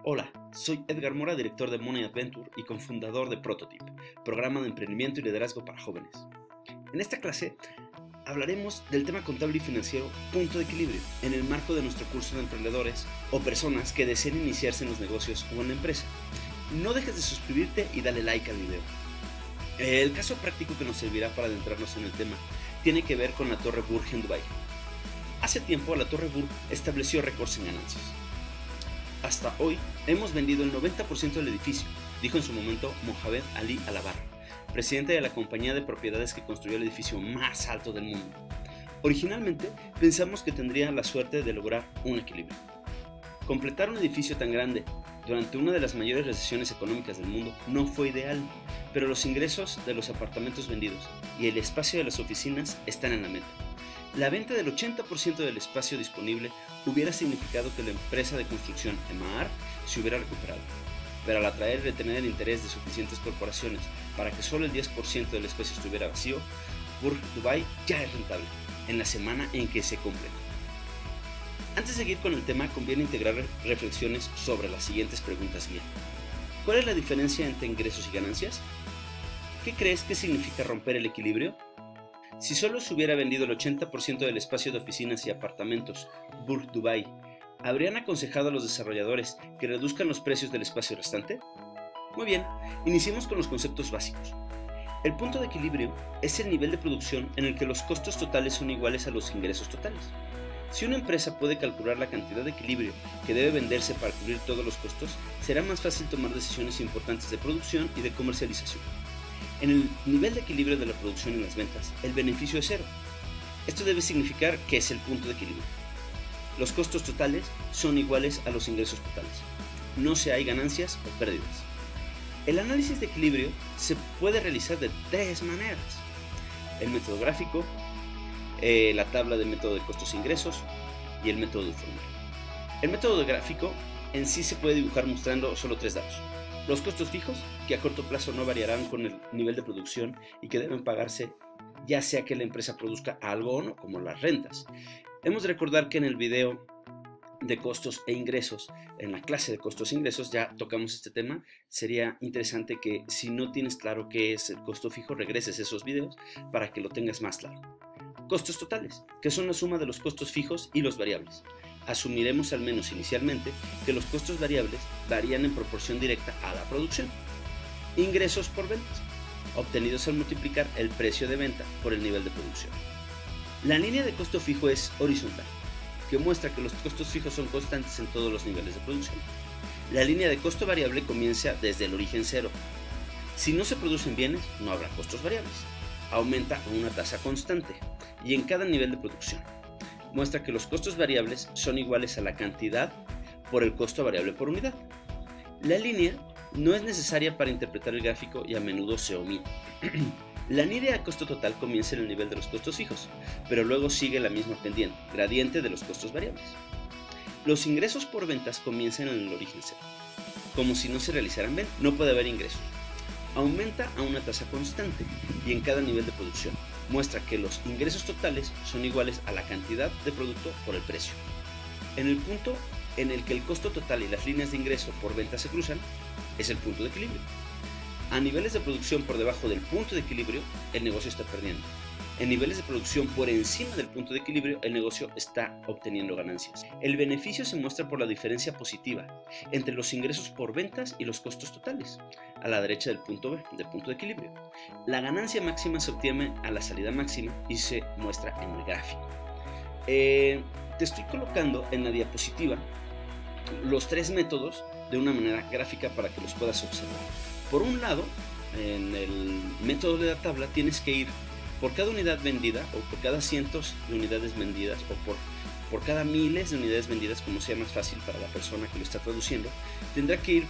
Hola, soy Edgar Mora, director de Money Adventure y cofundador de Prototype, programa de emprendimiento y liderazgo para jóvenes. En esta clase hablaremos del tema contable y financiero punto de equilibrio en el marco de nuestro curso de emprendedores o personas que deseen iniciarse en los negocios o en la empresa. No dejes de suscribirte y dale like al video. El caso práctico que nos servirá para adentrarnos en el tema tiene que ver con la Torre Burj en Dubái. Hace tiempo la Torre Burj estableció récords en ganancias. Hasta hoy hemos vendido el 90% del edificio, dijo en su momento Mohamed Ali Alabar, presidente de la compañía de propiedades que construyó el edificio más alto del mundo. Originalmente pensamos que tendría la suerte de lograr un equilibrio. Completar un edificio tan grande durante una de las mayores recesiones económicas del mundo no fue ideal, pero los ingresos de los apartamentos vendidos y el espacio de las oficinas están en la meta. La venta del 80% del espacio disponible hubiera significado que la empresa de construcción Emaar se hubiera recuperado, pero al atraer y retener el interés de suficientes corporaciones para que solo el 10% del espacio estuviera vacío, Burj Dubai ya es rentable en la semana en que se completa. Antes de seguir con el tema, conviene integrar reflexiones sobre las siguientes preguntas guía. ¿Cuál es la diferencia entre ingresos y ganancias? ¿Qué crees que significa romper el equilibrio? Si solo se hubiera vendido el 80% del espacio de oficinas y apartamentos Burj Dubai, ¿habrían aconsejado a los desarrolladores que reduzcan los precios del espacio restante? Muy bien, iniciemos con los conceptos básicos. El punto de equilibrio es el nivel de producción en el que los costos totales son iguales a los ingresos totales. Si una empresa puede calcular la cantidad de equilibrio que debe venderse para cubrir todos los costos, será más fácil tomar decisiones importantes de producción y de comercialización. En el nivel de equilibrio de la producción y las ventas, el beneficio es cero. Esto debe significar que es el punto de equilibrio. Los costos totales son iguales a los ingresos totales. No se hay ganancias o pérdidas. El análisis de equilibrio se puede realizar de tres maneras: el método gráfico, la tabla de método de costos-ingresos y el método de fórmula. El método gráfico en sí se puede dibujar mostrando solo tres datos: los costos fijos, que a corto plazo no variarán con el nivel de producción y que deben pagarse ya sea que la empresa produzca algo o no, como las rentas. Hemos de recordar que en el video de costos e ingresos, en la clase de costos e ingresos, ya tocamos este tema. Sería interesante que, si no tienes claro qué es el costo fijo, regreses a esos videos para que lo tengas más claro. Costos totales, que son la suma de los costos fijos y los variables. Asumiremos, al menos inicialmente, que los costos variables varían en proporción directa a la producción. Ingresos por ventas, obtenidos al multiplicar el precio de venta por el nivel de producción. La línea de costo fijo es horizontal, que muestra que los costos fijos son constantes en todos los niveles de producción. La línea de costo variable comienza desde el origen cero. Si no se producen bienes, no habrá costos variables. Aumenta a una tasa constante y en cada nivel de producción. Muestra que los costos variables son iguales a la cantidad por el costo variable por unidad. La línea no es necesaria para interpretar el gráfico y a menudo se omite. La línea de costo total comienza en el nivel de los costos fijos, pero luego sigue la misma pendiente, gradiente de los costos variables. Los ingresos por ventas comienzan en el origen cero. Como si no se realizaran ventas, no puede haber ingresos. Aumenta a una tasa constante y en cada nivel de producción. Muestra que los ingresos totales son iguales a la cantidad de producto por el precio. En el punto en el que el costo total y las líneas de ingreso por venta se cruzan, es el punto de equilibrio. A niveles de producción por debajo del punto de equilibrio, el negocio está perdiendo. En niveles de producción por encima del punto de equilibrio, el negocio está obteniendo ganancias. El beneficio se muestra por la diferencia positiva entre los ingresos por ventas y los costos totales, a la derecha del punto B, del punto de equilibrio. La ganancia máxima se obtiene a la salida máxima y se muestra en el gráfico. Te estoy colocando en la diapositiva los tres métodos de una manera gráfica para que los puedas observar. Por un lado, en el método de la tabla tienes que ir por cada unidad vendida o por cada cientos de unidades vendidas o por cada miles de unidades vendidas, como sea más fácil para la persona que lo está traduciendo. Tendrá que ir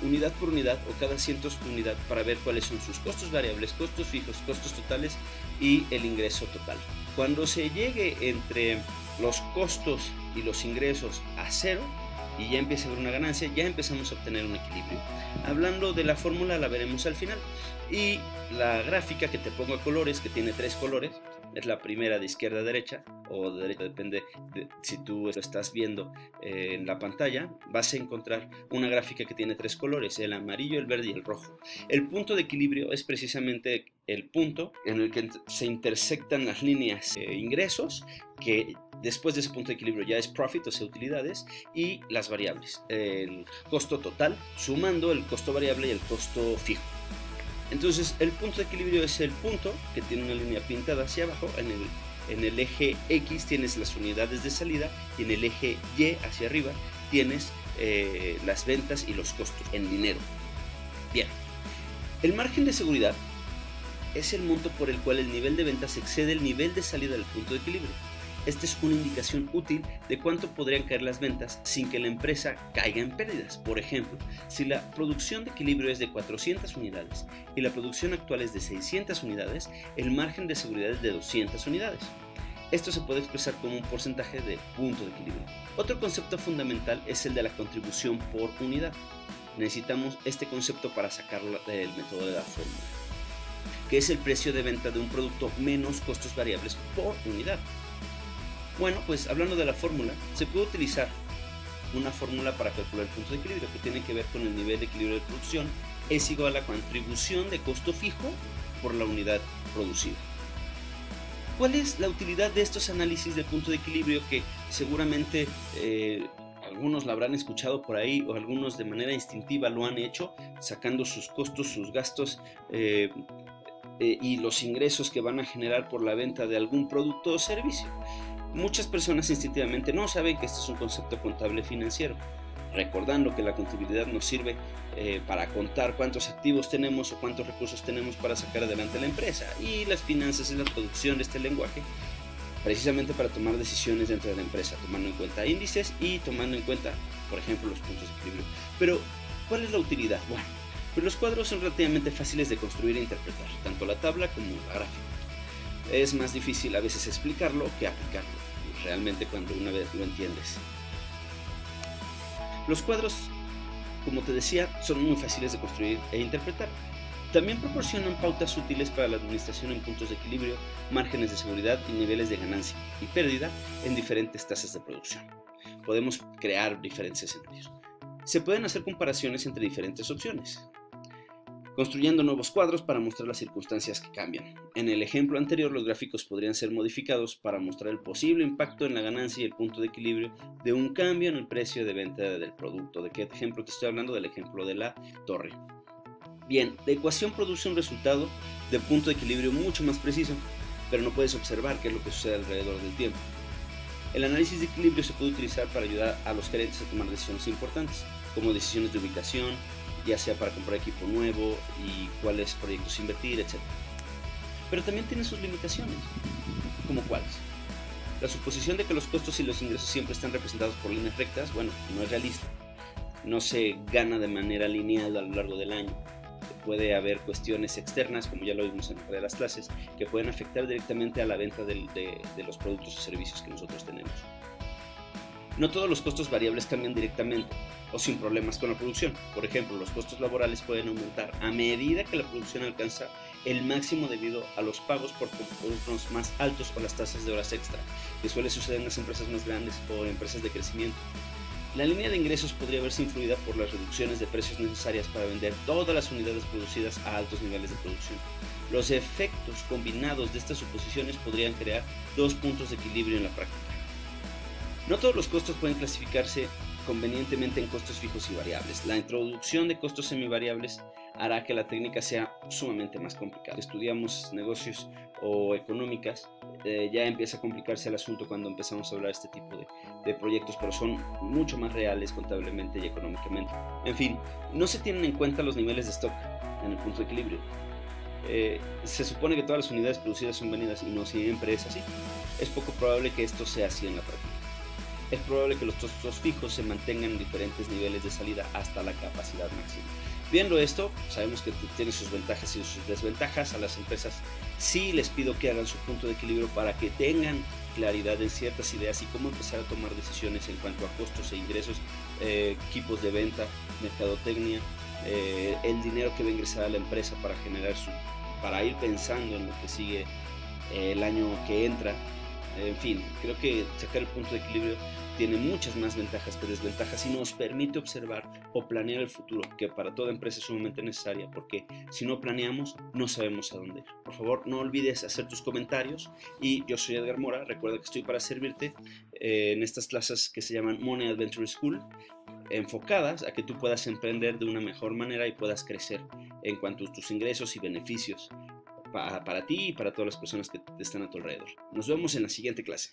unidad por unidad o cada cientos de unidad para ver cuáles son sus costos variables, costos fijos, costos totales y el ingreso total. Cuando se llegue entre los costos y los ingresos a cero y ya empieza a haber una ganancia, ya empezamos a obtener un equilibrio. Hablando de la fórmula, la veremos al final. Y la gráfica que te pongo a colores, que tiene tres colores, es la primera de izquierda a derecha, o de derecha, depende de si tú lo estás viendo en la pantalla, vas a encontrar una gráfica que tiene tres colores, el amarillo, el verde y el rojo. El punto de equilibrio es precisamente el punto en el que se intersectan las líneas ingresos, que después de ese punto de equilibrio ya es profit, o sea, utilidades, y las variables, el costo total, sumando el costo variable y el costo fijo. Entonces, el punto de equilibrio es el punto que tiene una línea pintada hacia abajo. En el eje X tienes las unidades de salida y en el eje Y hacia arriba tienes las ventas y los costos en dinero. Bien, el margen de seguridad es el monto por el cual el nivel de ventas excede el nivel de salida del punto de equilibrio. Esta es una indicación útil de cuánto podrían caer las ventas sin que la empresa caiga en pérdidas. Por ejemplo, si la producción de equilibrio es de 400 unidades y la producción actual es de 600 unidades, el margen de seguridad es de 200 unidades. Esto se puede expresar como un porcentaje de punto de equilibrio. Otro concepto fundamental es el de la contribución por unidad. Necesitamos este concepto para sacar el método de la fórmula, que es el precio de venta de un producto menos costos variables por unidad. Bueno, pues hablando de la fórmula, se puede utilizar una fórmula para calcular el punto de equilibrio que tiene que ver con el nivel de equilibrio de producción es igual a la contribución de costo fijo por la unidad producida. ¿Cuál es la utilidad de estos análisis de punto de equilibrio que seguramente algunos la habrán escuchado por ahí o algunos de manera instintiva lo han hecho, sacando sus costos, sus gastos y los ingresos que van a generar por la venta de algún producto o servicio? Muchas personas instintivamente no saben que este es un concepto contable financiero, recordando que la contabilidad nos sirve para contar cuántos activos tenemos o cuántos recursos tenemos para sacar adelante la empresa, y las finanzas es la traducción de este lenguaje precisamente para tomar decisiones dentro de la empresa, tomando en cuenta índices y tomando en cuenta, por ejemplo, los puntos de equilibrio. Pero, ¿cuál es la utilidad? Bueno, pues los cuadros son relativamente fáciles de construir e interpretar, tanto la tabla como la gráfica. Es más difícil a veces explicarlo que aplicarlo, realmente cuando una vez lo entiendes. Los cuadros, como te decía, son muy fáciles de construir e interpretar. También proporcionan pautas útiles para la administración en puntos de equilibrio, márgenes de seguridad y niveles de ganancia y pérdida en diferentes tasas de producción. Podemos crear diferentes escenarios. Se pueden hacer comparaciones entre diferentes opciones, construyendo nuevos cuadros para mostrar las circunstancias que cambian. En el ejemplo anterior, los gráficos podrían ser modificados para mostrar el posible impacto en la ganancia y el punto de equilibrio de un cambio en el precio de venta del producto. ¿De qué ejemplo te estoy hablando? Del ejemplo de la torre. Bien, la ecuación produce un resultado de punto de equilibrio mucho más preciso, pero no puedes observar qué es lo que sucede alrededor del tiempo. El análisis de equilibrio se puede utilizar para ayudar a los gerentes a tomar decisiones importantes, como decisiones de ubicación, ya sea para comprar equipo nuevo y cuáles proyectos invertir, etc. Pero también tiene sus limitaciones. ¿Como cuáles? La suposición de que los costos y los ingresos siempre están representados por líneas rectas, bueno, no es realista. No se gana de manera lineal a lo largo del año. Puede haber cuestiones externas, como ya lo vimos en una de las clases, que pueden afectar directamente a la venta de los productos o servicios que nosotros tenemos. No todos los costos variables cambian directamente o sin problemas con la producción. Por ejemplo, los costos laborales pueden aumentar a medida que la producción alcanza el máximo debido a los pagos por turnos más altos o las tasas de horas extra, que suele suceder en las empresas más grandes o en empresas de crecimiento. La línea de ingresos podría verse influida por las reducciones de precios necesarias para vender todas las unidades producidas a altos niveles de producción. Los efectos combinados de estas suposiciones podrían crear dos puntos de equilibrio en la práctica. No todos los costos pueden clasificarse convenientemente en costos fijos y variables. La introducción de costos semivariables hará que la técnica sea sumamente más complicada. Estudiamos negocios o económicas, ya empieza a complicarse el asunto cuando empezamos a hablar de este tipo de proyectos, pero son mucho más reales contablemente y económicamente. En fin, no se tienen en cuenta los niveles de stock en el punto de equilibrio. Se supone que todas las unidades producidas son vendidas y no siempre es así. Es poco probable que esto sea así en la práctica. Es probable que los costos fijos se mantengan en diferentes niveles de salida hasta la capacidad máxima. Viendo esto, sabemos que tiene sus ventajas y sus desventajas. A las empresas sí les pido que hagan su punto de equilibrio para que tengan claridad en ciertas ideas y cómo empezar a tomar decisiones en cuanto a costos e ingresos, equipos de venta, mercadotecnia, el dinero que va a ingresar a la empresa para ir pensando en lo que sigue el año que entra. En fin, creo que sacar el punto de equilibrio tiene muchas más ventajas que desventajas y nos permite observar o planear el futuro, que para toda empresa es sumamente necesaria, porque si no planeamos no sabemos a dónde ir. Por favor, no olvides hacer tus comentarios y yo soy Edgar Mora, recuerda que estoy para servirte en estas clases que se llaman Money Adventure School, enfocadas a que tú puedas emprender de una mejor manera y puedas crecer en cuanto a tus ingresos y beneficios para ti y para todas las personas que están a tu alrededor. Nos vemos en la siguiente clase.